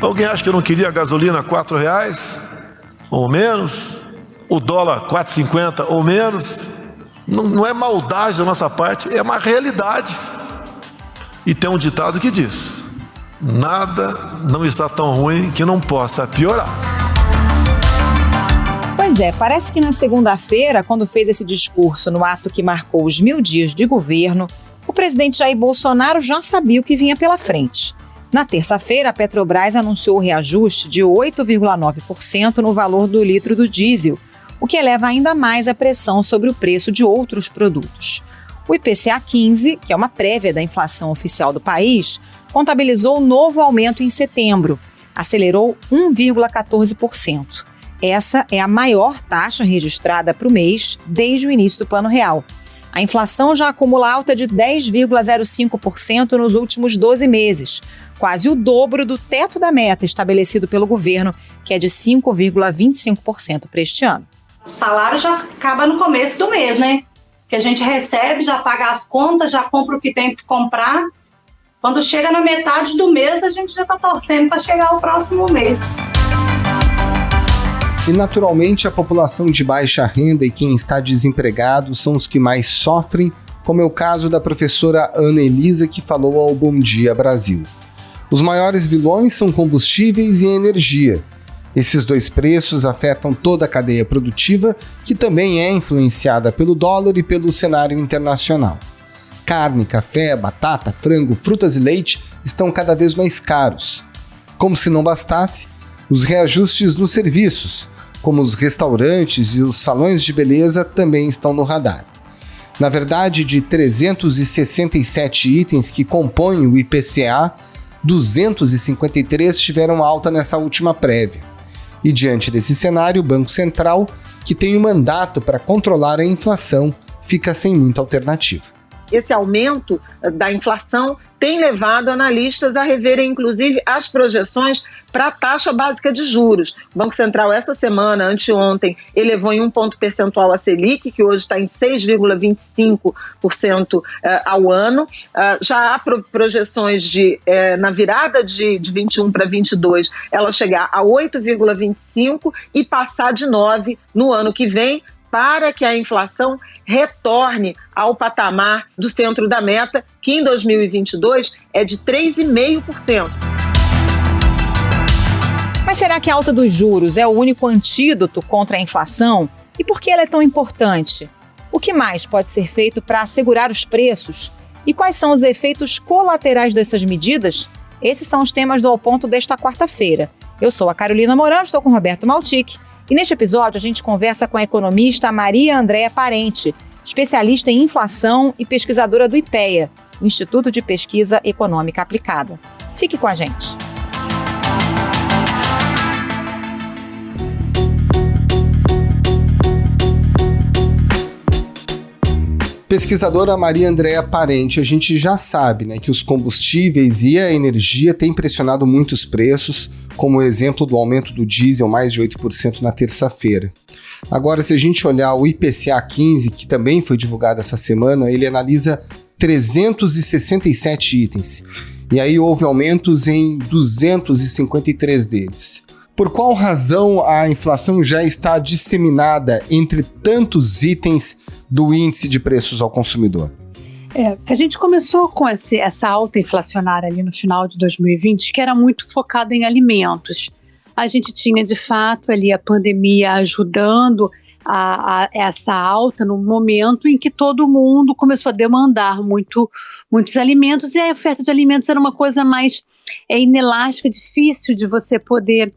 Alguém acha que eu não queria a gasolina a R$4 ou menos? O dólar 4,50 ou menos? Não é maldade da nossa parte, é uma realidade. E tem um ditado que diz: nada não está tão ruim que não possa piorar. Pois é, parece que na segunda-feira, quando fez esse discurso no ato que marcou os 1000 dias de governo, o presidente Jair Bolsonaro já sabia o que vinha pela frente. Na terça-feira, a Petrobras anunciou o reajuste de 8,9% no valor do litro do diesel, o que eleva ainda mais a pressão sobre o preço de outros produtos. O IPCA 15, que é uma prévia da inflação oficial do país, contabilizou um novo aumento em setembro, acelerou 1,14%. Essa é a maior taxa registrada para o mês desde o início do Plano Real. A inflação já acumula alta de 10,05% nos últimos 12 meses, quase o dobro do teto da meta estabelecido pelo governo, que é de 5,25% para este ano. O salário já acaba no começo do mês, né? Que a gente recebe, já paga as contas, já compra o que tem que comprar. Quando chega na metade do mês, a gente já está torcendo para chegar o próximo mês. E naturalmente a população de baixa renda e quem está desempregado são os que mais sofrem, como é o caso da professora Ana Elisa, que falou ao Bom Dia Brasil. Os maiores vilões são combustíveis e energia. Esses dois preços afetam toda a cadeia produtiva, que também é influenciada pelo dólar e pelo cenário internacional. Carne, café, batata, frango, frutas e leite estão cada vez mais caros. Como se não bastasse, os reajustes nos serviços, como os restaurantes e os salões de beleza, também estão no radar. Na verdade, de 367 itens que compõem o IPCA, 253 tiveram alta nessa última prévia. E diante desse cenário, o Banco Central, que tem um mandato para controlar a inflação, fica sem muita alternativa. Esse aumento da inflação tem levado analistas a reverem, inclusive, as projeções para a taxa básica de juros. O Banco Central, essa semana, anteontem, elevou em 1 ponto percentual a Selic, que hoje está em 6,25% ao ano. Já há projeções de, na virada de 21 para 22, ela chegar a 8,25% e passar de 9% no ano que vem, para que a inflação retorne ao patamar do centro da meta, que em 2022 é de 3,5%. Mas será que a alta dos juros é o único antídoto contra a inflação? E por que ela é tão importante? O que mais pode ser feito para assegurar os preços? E quais são os efeitos colaterais dessas medidas? Esses são os temas do Ao Ponto desta quarta-feira. Eu sou a Carolina Moran, estou com o Roberto Maltic. E neste episódio a gente conversa com a economista Maria Andréa Parente, especialista em inflação e pesquisadora do IPEA, Instituto de Pesquisa Econômica Aplicada. Fique com a gente. Pesquisadora Maria Andréa Parente, a gente já sabe, né, que os combustíveis e a energia têm pressionado muitos preços, como o exemplo do aumento do diesel mais de 8% na terça-feira. Agora, se a gente olhar o IPCA 15, que também foi divulgado essa semana, ele analisa 367 itens, e aí houve aumentos em 253 deles. Por qual razão a inflação já está disseminada entre tantos itens do índice de preços ao consumidor? A gente começou com essa alta inflacionária ali no final de 2020, que era muito focada em alimentos. A gente tinha, de fato, ali a pandemia ajudando a essa alta no momento em que todo mundo começou a demandar muitos alimentos, e a oferta de alimentos era uma coisa mais inelástica, difícil de você poder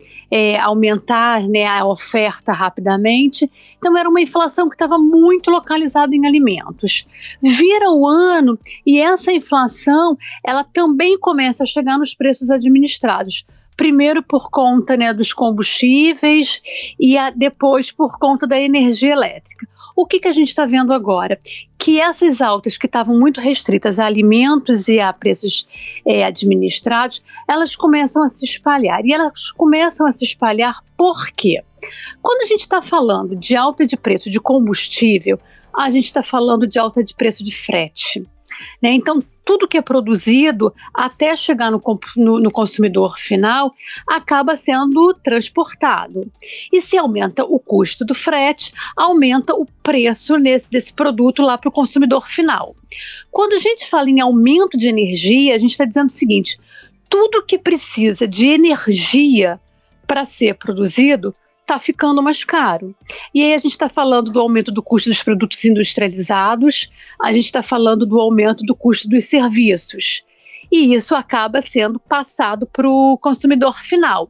aumentar, né, a oferta rapidamente. Então era uma inflação que estava muito localizada em alimentos. Vira o ano e essa inflação ela também começa a chegar nos preços administrados. Primeiro por conta, né, dos combustíveis e depois por conta da energia elétrica. O que a gente está vendo agora? Que essas altas que estavam muito restritas a alimentos e a preços administrados, elas começam a se espalhar. E elas começam a se espalhar por quê? Quando a gente está falando de alta de preço de combustível, a gente está falando de alta de preço de frete. né? Então, tudo que é produzido até chegar no consumidor final acaba sendo transportado. E se aumenta o custo do frete, aumenta o preço desse produto lá para o consumidor final. Quando a gente fala em aumento de energia, a gente está dizendo o seguinte: tudo que precisa de energia para ser produzido está ficando mais caro. E aí a gente está falando do aumento do custo dos produtos industrializados, a gente está falando do aumento do custo dos serviços. E isso acaba sendo passado para o consumidor final.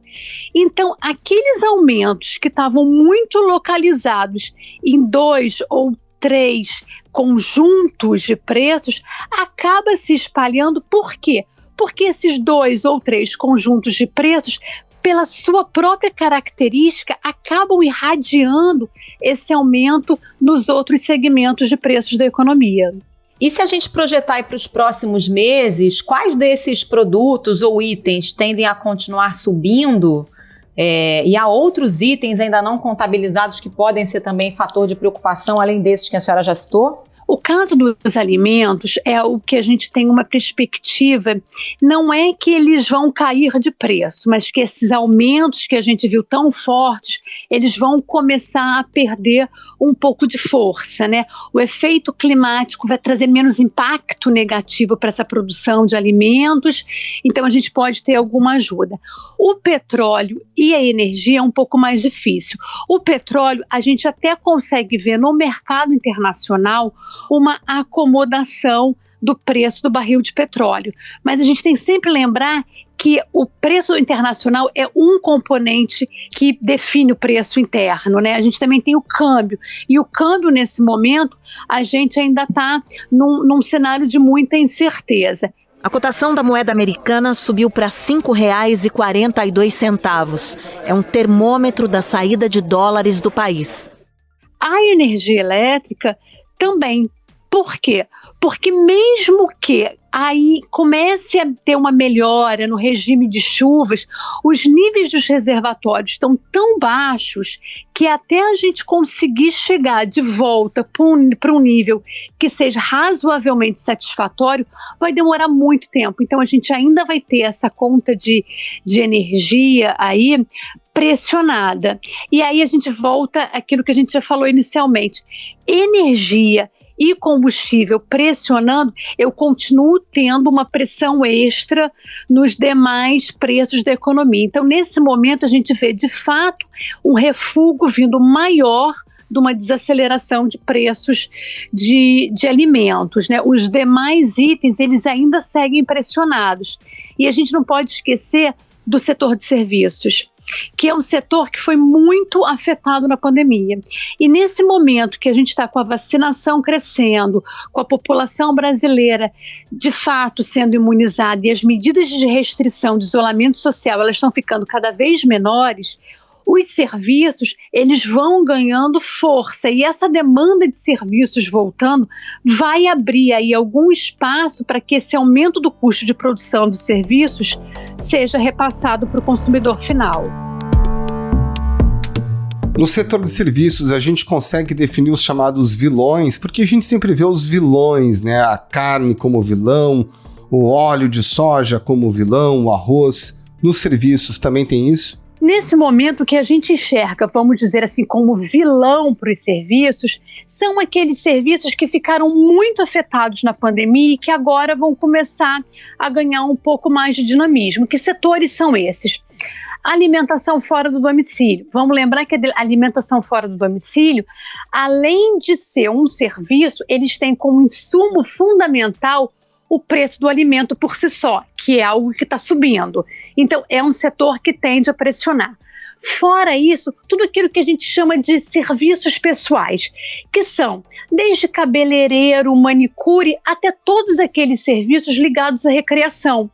Então, aqueles aumentos que estavam muito localizados em 2 ou 3 conjuntos de preços, acaba se espalhando. Por quê? Porque esses 2 ou 3 conjuntos de preços, pela sua própria característica, acabam irradiando esse aumento nos outros segmentos de preços da economia. E se a gente projetar para os próximos meses, quais desses produtos ou itens tendem a continuar subindo? E há outros itens ainda não contabilizados que podem ser também fator de preocupação, além desses que a senhora já citou? O caso dos alimentos é o que a gente tem uma perspectiva, não é que eles vão cair de preço, mas que esses aumentos que a gente viu tão fortes, eles vão começar a perder um pouco de força, né? O efeito climático vai trazer menos impacto negativo para essa produção de alimentos, então a gente pode ter alguma ajuda. O petróleo e a energia é um pouco mais difícil. O petróleo, a gente até consegue ver no mercado internacional uma acomodação do preço do barril de petróleo. Mas a gente tem que sempre lembrar que o preço internacional é um componente que define o preço interno, né? A gente também tem o câmbio. E o câmbio, nesse momento, a gente ainda está num cenário de muita incerteza. A cotação da moeda americana subiu para R$ 5,42. É um termômetro da saída de dólares do país. A energia elétrica também. Por quê? Porque mesmo que aí comece a ter uma melhora no regime de chuvas, os níveis dos reservatórios estão tão baixos que até a gente conseguir chegar de volta para um nível que seja razoavelmente satisfatório, vai demorar muito tempo. Então a gente ainda vai ter essa conta de energia aí pressionada. E aí a gente volta àquilo que a gente já falou inicialmente. Energia e combustível pressionando, eu continuo tendo uma pressão extra nos demais preços da economia. Então, nesse momento, a gente vê, de fato, um refúgio vindo maior de uma desaceleração de preços de alimentos, né? Os demais itens, eles ainda seguem pressionados. E a gente não pode esquecer do setor de serviços, que é um setor que foi muito afetado na pandemia. E nesse momento que a gente está com a vacinação crescendo, com a população brasileira de fato sendo imunizada e as medidas de restrição, de isolamento social, elas estão ficando cada vez menores, os serviços, eles vão ganhando força, e essa demanda de serviços voltando vai abrir aí algum espaço para que esse aumento do custo de produção dos serviços seja repassado para o consumidor final. No setor de serviços, a gente consegue definir os chamados vilões, porque a gente sempre vê os vilões, né? A carne como vilão, o óleo de soja como vilão, o arroz. Nos serviços também tem isso? Nesse momento, o que a gente enxerga, vamos dizer assim, como vilão para os serviços, são aqueles serviços que ficaram muito afetados na pandemia e que agora vão começar a ganhar um pouco mais de dinamismo. Que setores são esses? Alimentação fora do domicílio. Vamos lembrar que a alimentação fora do domicílio, além de ser um serviço, eles têm como insumo fundamental o preço do alimento por si só, que é algo que está subindo. Então, é um setor que tende a pressionar. Fora isso, tudo aquilo que a gente chama de serviços pessoais, que são desde cabeleireiro, manicure, até todos aqueles serviços ligados à recreação.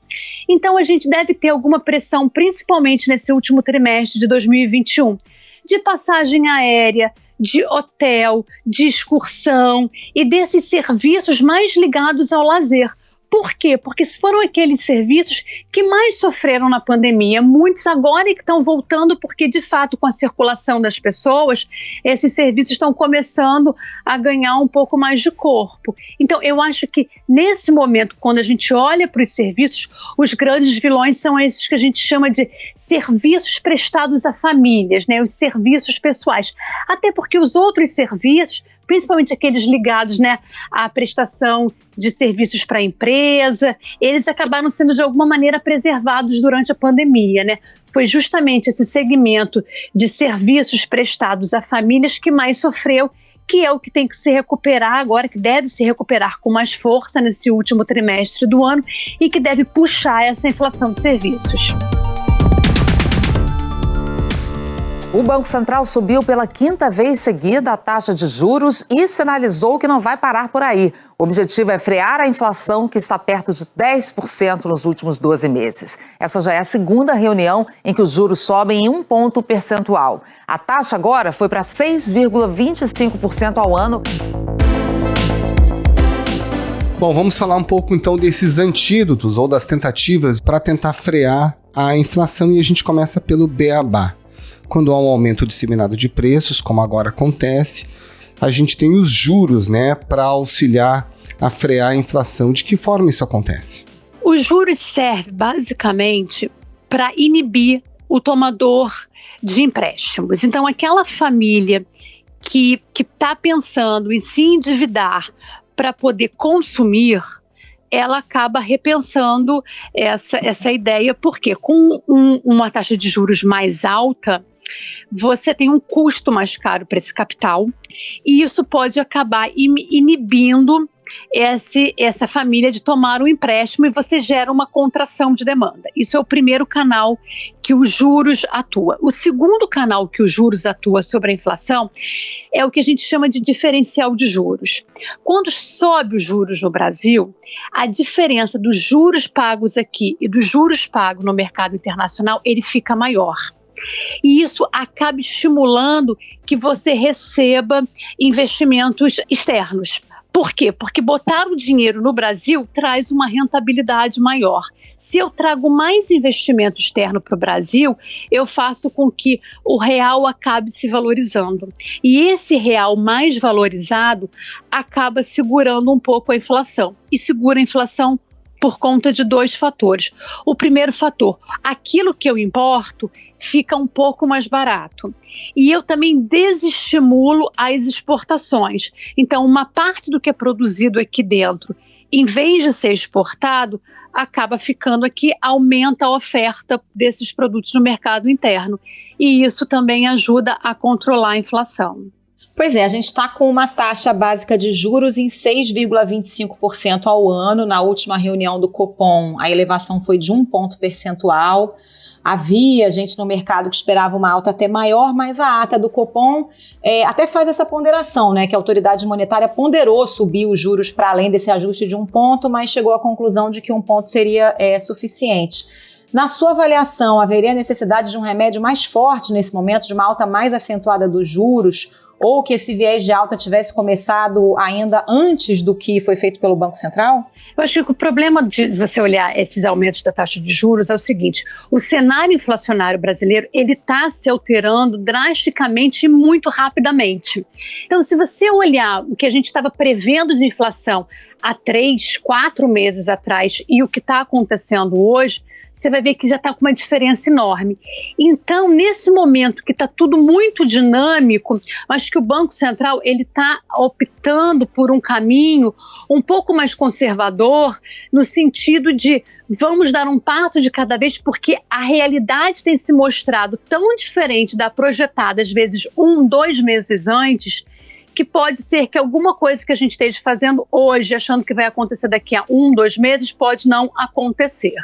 Então, a gente deve ter alguma pressão, principalmente nesse último trimestre de 2021, de passagem aérea, de hotel, de excursão e desses serviços mais ligados ao lazer. Por quê? Porque foram aqueles serviços que mais sofreram na pandemia. Muitos agora que estão voltando porque, de fato, com a circulação das pessoas, esses serviços estão começando a ganhar um pouco mais de corpo. Então, eu acho que, nesse momento, quando a gente olha para os serviços, os grandes vilões são esses que a gente chama de serviços prestados a famílias, né? Os serviços pessoais. Até porque os outros serviços, principalmente aqueles ligados, né, à prestação de serviços para a empresa, eles acabaram sendo de alguma maneira preservados durante a pandemia, né? Foi justamente esse segmento de serviços prestados a famílias que mais sofreu, que é o que tem que se recuperar agora, que deve se recuperar com mais força nesse último trimestre do ano e que deve puxar essa inflação de serviços. O Banco Central subiu pela 5ª vez seguida a taxa de juros e sinalizou que não vai parar por aí. O objetivo é frear a inflação, que está perto de 10% nos últimos 12 meses. Essa já é a 2ª reunião em que os juros sobem em 1 ponto percentual. A taxa agora foi para 6,25% ao ano. Bom, vamos falar um pouco então desses antídotos ou das tentativas para tentar frear a inflação, e a gente começa pelo beabá. Quando há um aumento disseminado de preços, como agora acontece, a gente tem os juros, né, para auxiliar a frear a inflação. De que forma isso acontece? Os juros servem basicamente para inibir o tomador de empréstimos. Então, aquela família que está pensando em se endividar para poder consumir, ela acaba repensando essa ideia, porque com uma taxa de juros mais alta, você tem um custo mais caro para esse capital, e isso pode acabar inibindo essa família de tomar um empréstimo, e você gera uma contração de demanda. Isso é o primeiro canal que os juros atua. O segundo canal que os juros atua sobre a inflação é o que a gente chama de diferencial de juros. Quando sobe os juros no Brasil, a diferença dos juros pagos aqui e dos juros pagos no mercado internacional, ele fica maior. E isso acaba estimulando que você receba investimentos externos. Por quê? Porque botar o dinheiro no Brasil traz uma rentabilidade maior. Se eu trago mais investimento externo para o Brasil, eu faço com que o real acabe se valorizando. E esse real mais valorizado acaba segurando um pouco a inflação. E segura a inflação por conta de 2 fatores. O primeiro fator, aquilo que eu importo fica um pouco mais barato. E eu também desestimulo as exportações. Então, uma parte do que é produzido aqui dentro, em vez de ser exportado, acaba ficando aqui, aumenta a oferta desses produtos no mercado interno. E isso também ajuda a controlar a inflação. Pois é, a gente está com uma taxa básica de juros em 6,25% ao ano. Na última reunião do Copom, a elevação foi de 1 ponto percentual. Havia gente no mercado que esperava uma alta até maior, mas a ata do Copom até faz essa ponderação, né, que a autoridade monetária ponderou subir os juros para além desse ajuste de 1 ponto, mas chegou à conclusão de que 1 ponto seria suficiente. Na sua avaliação, haveria necessidade de um remédio mais forte nesse momento, de uma alta mais acentuada dos juros, ou que esse viés de alta tivesse começado ainda antes do que foi feito pelo Banco Central? Eu acho que o problema de você olhar esses aumentos da taxa de juros é o seguinte: o cenário inflacionário brasileiro, ele está se alterando drasticamente e muito rapidamente. Então, se você olhar o que a gente estava prevendo de inflação há 3, 4 meses atrás e o que está acontecendo hoje, você vai ver que já está com uma diferença enorme. Então, nesse momento que está tudo muito dinâmico, acho que o Banco Central está optando por um caminho um pouco mais conservador, no sentido de vamos dar um passo de cada vez, porque a realidade tem se mostrado tão diferente da projetada, às vezes 1, 2 meses antes, que pode ser que alguma coisa que a gente esteja fazendo hoje, achando que vai acontecer daqui a 1, 2 meses, pode não acontecer.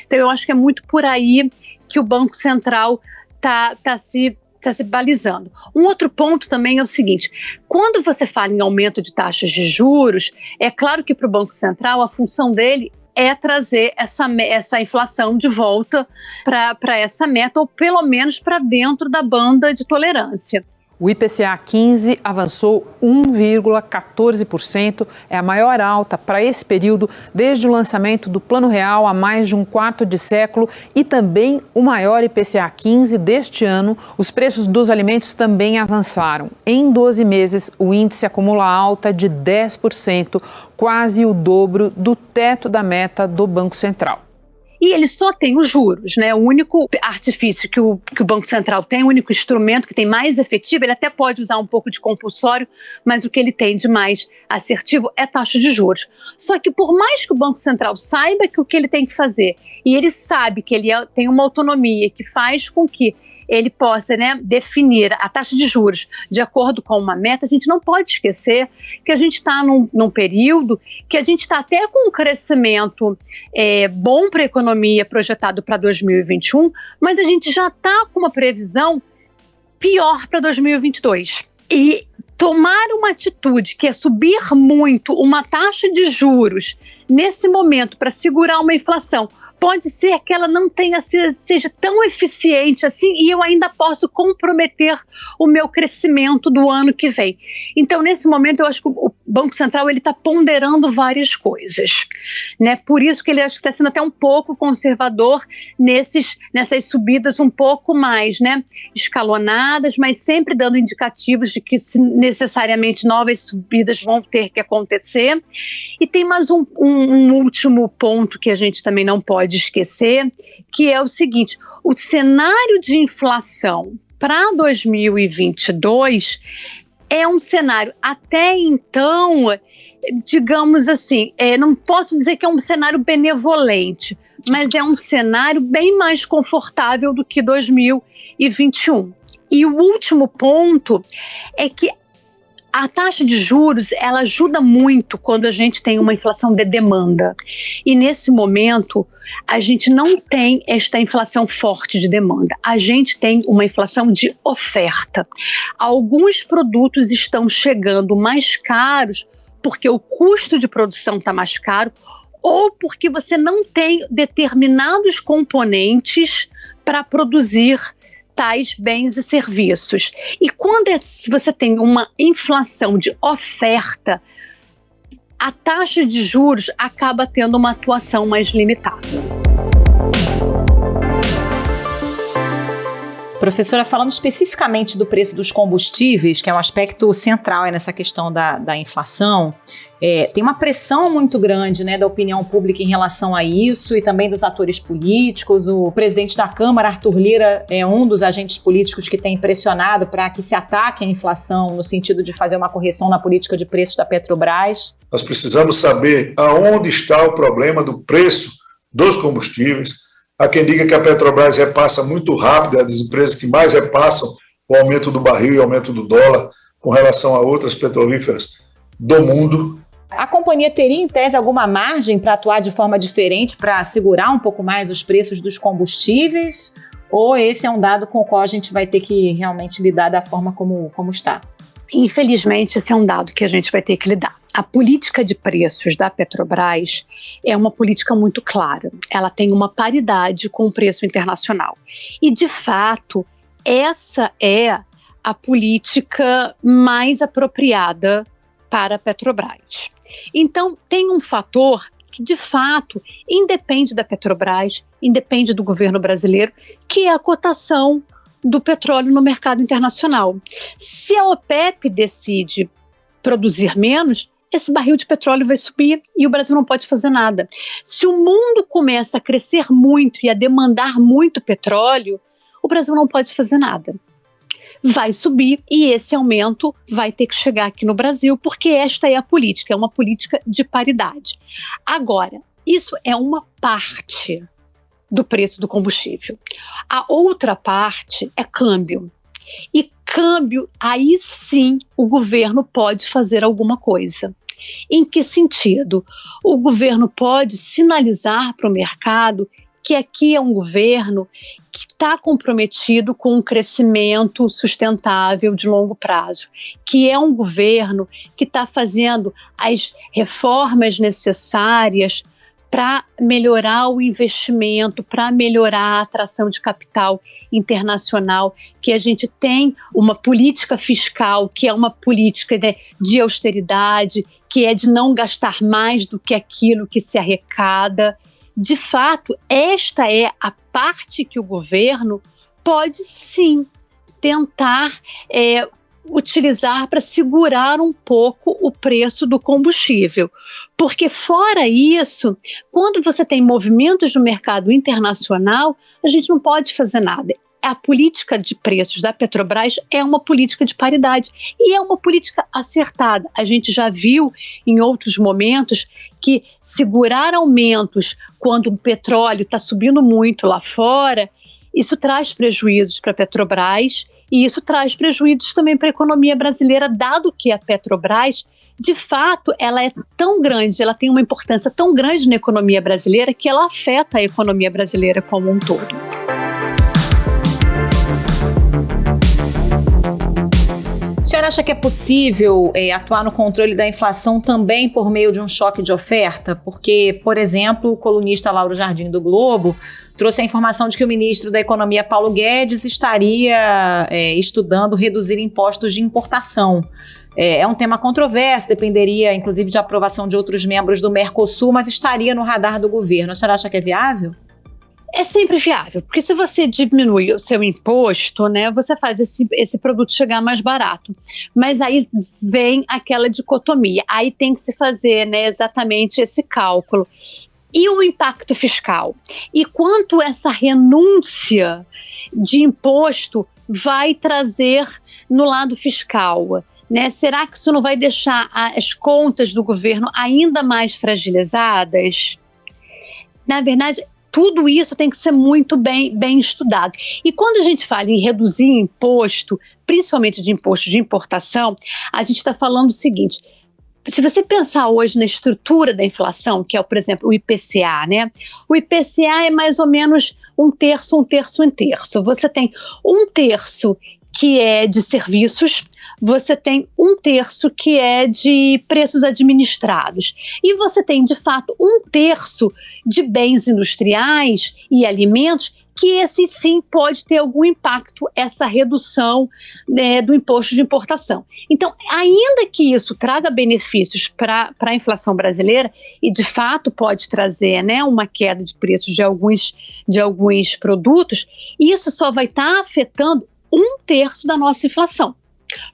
Então, eu acho que é muito por aí que o Banco Central está se balizando. Um outro ponto também é o seguinte: quando você fala em aumento de taxas de juros, é claro que para o Banco Central a função dele é trazer essa inflação de volta para essa meta, ou pelo menos para dentro da banda de tolerância. O IPCA 15 avançou 1,14%, é a maior alta para esse período desde o lançamento do Plano Real há mais de um quarto de século e também o maior IPCA 15 deste ano. Os preços dos alimentos também avançaram. Em 12 meses, o índice acumula alta de 10%, quase o dobro do teto da meta do Banco Central. E ele só tem os juros, né? O único artifício que o Banco Central tem, o único instrumento que tem mais efetivo, ele até pode usar um pouco de compulsório, mas o que ele tem de mais assertivo é taxa de juros. Só que por mais que o Banco Central saiba que o que ele tem que fazer, e ele sabe que ele tem uma autonomia que faz com que ele possa, né, definir a taxa de juros de acordo com uma meta, a gente não pode esquecer que a gente está num período que a gente está até com um crescimento bom para a economia projetado para 2021, mas a gente já está com uma previsão pior para 2022. E tomar uma atitude que é subir muito uma taxa de juros nesse momento para segurar uma inflação, pode ser que ela não seja tão eficiente assim e eu ainda posso comprometer o meu crescimento do ano que vem. Então, nesse momento, eu acho que o Banco Central está ponderando várias coisas, né? Por isso que ele acho que está sendo até um pouco conservador nessas subidas um pouco mais, né, escalonadas, mas sempre dando indicativos de que necessariamente novas subidas vão ter que acontecer. E tem mais um último ponto que a gente também não pode esquecer, que é o seguinte: o cenário de inflação para 2022 é um cenário até então, digamos assim, não posso dizer que é um cenário benevolente, mas é um cenário bem mais confortável do que 2021. E o último ponto é que a taxa de juros, ela ajuda muito quando a gente tem uma inflação de demanda. E nesse momento, a gente não tem esta inflação forte de demanda. A gente tem uma inflação de oferta. Alguns produtos estão chegando mais caros porque o custo de produção está mais caro ou porque você não tem determinados componentes para produzir tais bens e serviços. E quando você tem uma inflação de oferta, a taxa de juros acaba tendo uma atuação mais limitada. Professora, falando especificamente do preço dos combustíveis, que é um aspecto central nessa questão da inflação, tem uma pressão muito grande, né, da opinião pública em relação a isso e também dos atores políticos. O presidente da Câmara, Arthur Lira, é um dos agentes políticos que tem pressionado para que se ataque a inflação no sentido de fazer uma correção na política de preços da Petrobras. Nós precisamos saber aonde está o problema do preço dos combustíveis. Há quem diga que a Petrobras repassa muito rápido, é das empresas que mais repassam o aumento do barril e o aumento do dólar com relação a outras petrolíferas do mundo. A companhia teria, em tese, alguma margem para atuar de forma diferente, para segurar um pouco mais os preços dos combustíveis? Ou esse é um dado com o qual a gente vai ter que realmente lidar da forma como está? Infelizmente, esse é um dado que a gente vai ter que lidar. A política de preços da Petrobras é uma política muito clara. Ela tem uma paridade com o preço internacional. E, de fato, essa é a política mais apropriada para a Petrobras. Então, tem um fator que, de fato, independe da Petrobras, independe do governo brasileiro, que é a cotação do petróleo no mercado internacional. Se a OPEP decide produzir menos, esse barril de petróleo vai subir e o Brasil não pode fazer nada. Se o mundo começa a crescer muito e a demandar muito petróleo, o Brasil não pode fazer nada. Vai subir e esse aumento vai ter que chegar aqui no Brasil, porque esta é a política, é uma política de paridade. Agora, isso é uma parte do preço do combustível. A outra parte é câmbio. E câmbio, aí sim o governo pode fazer alguma coisa. Em que sentido? O governo pode sinalizar para o mercado que aqui é um governo que está comprometido com um crescimento sustentável de longo prazo, que é um governo que está fazendo as reformas necessárias para melhorar o investimento, para melhorar a atração de capital internacional, que a gente tem uma política fiscal, que é uma política, né, de austeridade, que é de não gastar mais do que aquilo que se arrecada. De fato, esta é a parte que o governo pode sim tentar utilizar para segurar um pouco o preço do combustível. Porque fora isso, quando você tem movimentos no mercado internacional, a gente não pode fazer nada. A política de preços da Petrobras é uma política de paridade e é uma política acertada. A gente já viu em outros momentos que segurar aumentos quando o petróleo está subindo muito lá fora, isso traz prejuízos para a Petrobras e isso traz prejuízos também para a economia brasileira, dado que a Petrobras, de fato, ela é tão grande, ela tem uma importância tão grande na economia brasileira que ela afeta a economia brasileira como um todo. A senhora acha que é possível atuar no controle da inflação também por meio de um choque de oferta? Porque, por exemplo, o colunista Lauro Jardim do Globo trouxe a informação de que o ministro da Economia, Paulo Guedes, estaria estudando reduzir impostos de importação. É um tema controverso, dependeria inclusive de aprovação de outros membros do Mercosul, mas estaria no radar do governo. A senhora acha que é viável? É sempre viável, porque se você diminui o seu imposto, né, você faz esse produto chegar mais barato. Mas aí vem aquela dicotomia, aí tem que se fazer, né, exatamente esse cálculo. E o impacto fiscal? E quanto essa renúncia de imposto vai trazer no lado fiscal? Né? Será que isso não vai deixar as contas do governo ainda mais fragilizadas? Na verdade, tudo isso tem que ser muito bem estudado. E quando a gente fala em reduzir imposto, principalmente de imposto de importação, a gente está falando o seguinte: se você pensar hoje na estrutura da inflação, que é, por exemplo, o IPCA, né? O IPCA é mais ou menos um terço. Você tem um terço que é de serviços, você tem um terço que é de preços administrados e você tem, de fato, um terço de bens industriais e alimentos que esse sim pode ter algum impacto, essa redução, né, do imposto de importação. Então, ainda que isso traga benefícios para a inflação brasileira, e de fato pode trazer, né, uma queda de preços de alguns produtos, isso só vai estar afetando um terço da nossa inflação.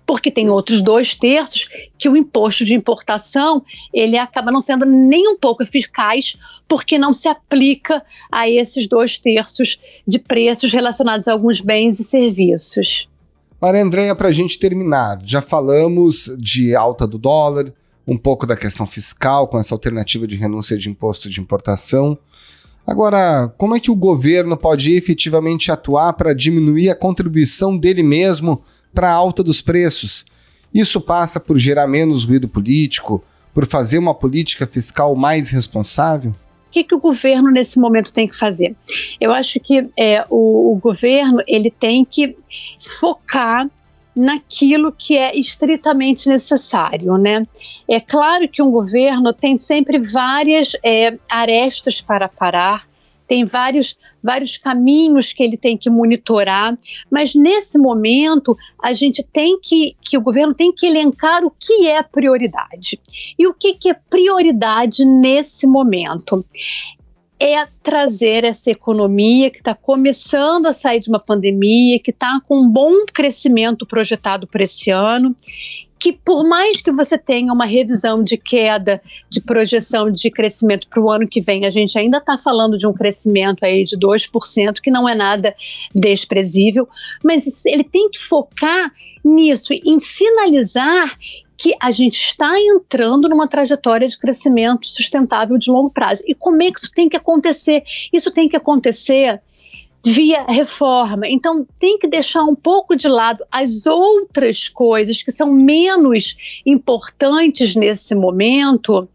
Porque tem outros 2/3 que o imposto de importação ele acaba não sendo nem um pouco eficaz, porque não se aplica a esses 2/3 de preços relacionados a alguns bens e serviços. Maria Andréia, para a gente terminar, já falamos de alta do dólar, um pouco da questão fiscal com essa alternativa de renúncia de imposto de importação. Agora, como é que o governo pode efetivamente atuar para diminuir a contribuição dele mesmo para a alta dos preços? Isso passa por gerar menos ruído político, por fazer uma política fiscal mais responsável? O que o governo nesse momento tem que fazer? Eu acho que o governo ele tem que focar naquilo que é estritamente necessário, né? É claro que um governo tem sempre várias arestas para parar, tem vários caminhos que ele tem que monitorar, mas nesse momento a gente tem que o governo tem que elencar o que é prioridade. E o que é prioridade nesse momento? É trazer essa economia que está começando a sair de uma pandemia, que está com um bom crescimento projetado para esse ano, que por mais que você tenha uma revisão de queda, de projeção de crescimento para o ano que vem, a gente ainda está falando de um crescimento aí de 2%, que não é nada desprezível, mas ele tem que focar nisso, em sinalizar que a gente está entrando numa trajetória de crescimento sustentável de longo prazo. E como é que isso tem que acontecer? Isso tem que acontecer via reforma. Então, tem que deixar um pouco de lado as outras coisas que são menos importantes nesse momento,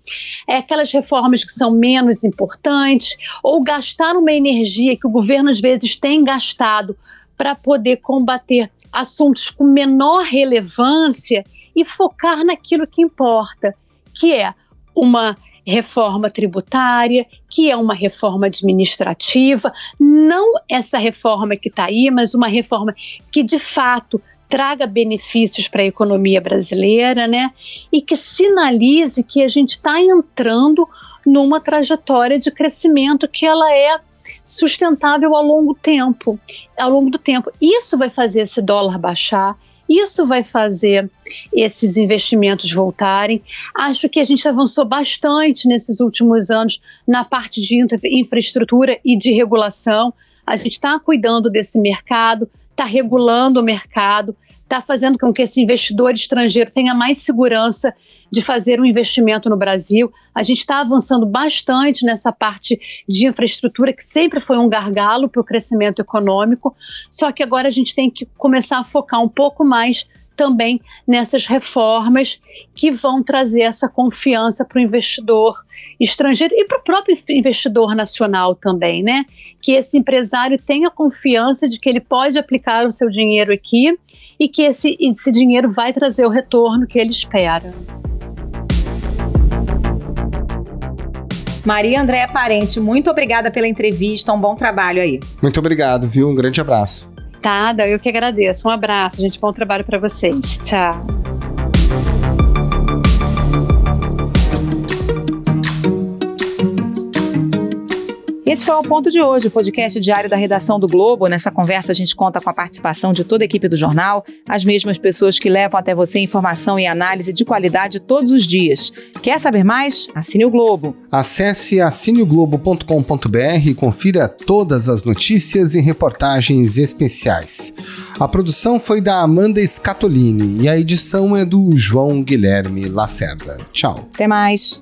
aquelas reformas que são menos importantes, ou gastar uma energia que o governo às vezes tem gastado para poder combater assuntos com menor relevância e focar naquilo que importa, que é uma reforma tributária, que é uma reforma administrativa, não essa reforma que está aí, mas uma reforma que de fato traga benefícios para a economia brasileira, né? E que sinalize que a gente está entrando numa trajetória de crescimento que ela é sustentável ao longo do tempo. Isso vai fazer esse dólar baixar, isso vai fazer esses investimentos voltarem. Acho que a gente avançou bastante nesses últimos anos na parte de infraestrutura e de regulação. A gente está cuidando desse mercado, está regulando o mercado, está fazendo com que esse investidor estrangeiro tenha mais segurança de fazer um investimento no Brasil. A gente está avançando bastante nessa parte de infraestrutura, que sempre foi um gargalo para o crescimento econômico, só que agora a gente tem que começar a focar um pouco mais também nessas reformas que vão trazer essa confiança para o investidor estrangeiro e para o próprio investidor nacional também, né? Que esse empresário tenha confiança de que ele pode aplicar o seu dinheiro aqui e que esse dinheiro vai trazer o retorno que ele espera. Maria Andréa Parente, muito obrigada pela entrevista, um bom trabalho aí. Muito obrigado, viu? Um grande abraço. Nada, eu que agradeço. Um abraço, gente. Bom trabalho para vocês. Tchau. Esse foi o Ponto de hoje, o podcast diário da redação do Globo. Nessa conversa a gente conta com a participação de toda a equipe do jornal, as mesmas pessoas que levam até você informação e análise de qualidade todos os dias. Quer saber mais? Assine o Globo. Acesse assineoglobo.com.br e confira todas as notícias e reportagens especiais. A produção foi da Amanda Scatolini e a edição é do João Guilherme Lacerda. Tchau. Até mais.